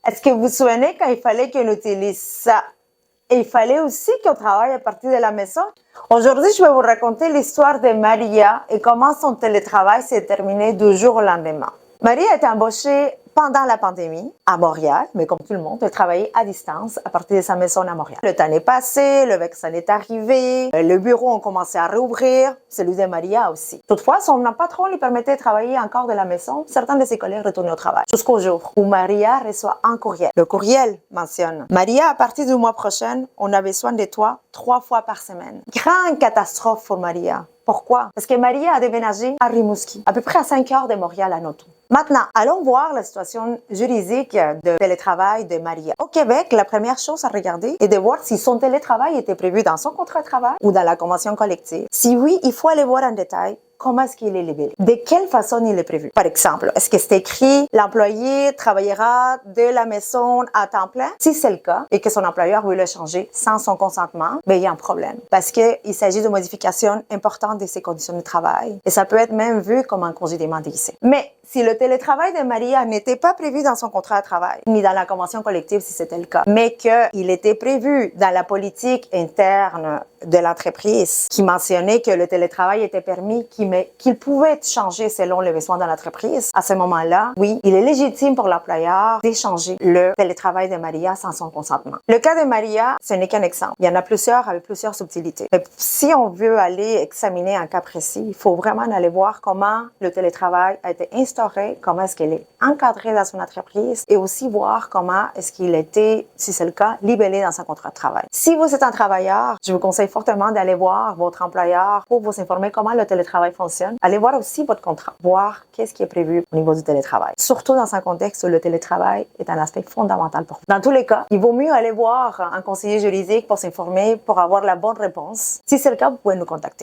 Est-ce que vous vous souvenez quand il fallait qu'on utilise ça? Et il fallait aussi qu'on travaille à partir de la maison. Aujourd'hui, je vais vous raconter l'histoire de Maria et comment son télétravail s'est terminé du jour au lendemain. Maria a été embauchée pendant la pandémie à Montréal, mais comme tout le monde, elle travaillait à distance à partir de sa maison à Montréal. Le temps est passé, le vaccin est arrivé, le bureau a commencé à rouvrir, celui de Maria aussi. Toutefois, son patron lui permettait de travailler encore de la maison. Certains de ses collègues retournaient au travail. Jusqu'au jour où Maria reçoit un courriel. Le courriel mentionne: Maria, à partir du mois prochain, on a besoin de toi 3 fois par semaine. Grande catastrophe pour Maria. Pourquoi? Parce que Maria a déménagé à Rimouski, à peu près à 5 heures de Montréal en auto. Maintenant, allons voir la situation juridique de télétravail de Maria. Au Québec, la première chose à regarder est de voir si son télétravail était prévu dans son contrat de travail ou dans la convention collective. Si oui, il faut aller voir en détail comment est-ce qu'il est libellé. De quelle façon il est prévu? Par exemple, est-ce que c'est écrit l'employé travaillera de la maison à temps plein? Si c'est le cas et que son employeur veut le changer sans son consentement, ben, il y a un problème parce qu'il s'agit de modifications importantes de ses conditions de travail et ça peut être même vu comme un congédiement d'essai. Mais si le télétravail de Maria n'était pas prévu dans son contrat de travail, ni dans la convention collective si c'était le cas, mais qu'il était prévu dans la politique interne de l'entreprise qui mentionnait que le télétravail était permis, qu'il pouvait changer selon les besoins de l'entreprise, à ce moment-là, oui, il est légitime pour l'employeur d'échanger le télétravail de Maria sans son consentement. Le cas de Maria, ce n'est qu'un exemple. Il y en a plusieurs avec plusieurs subtilités. Mais si on veut aller examiner un cas précis, il faut vraiment aller voir comment le télétravail a été instauré, comment est-ce qu'il est encadré dans son entreprise et aussi voir comment est-ce qu'il était, si c'est le cas, libellé dans son contrat de travail. Si vous êtes un travailleur, je vous conseille fortement d'aller voir votre employeur pour vous informer comment le télétravail fonctionne. Allez voir aussi votre contrat, voir qu'est-ce qui est prévu au niveau du télétravail. Surtout dans un contexte où le télétravail est un aspect fondamental pour vous. Dans tous les cas, il vaut mieux aller voir un conseiller juridique pour s'informer, pour avoir la bonne réponse. Si c'est le cas, vous pouvez nous contacter.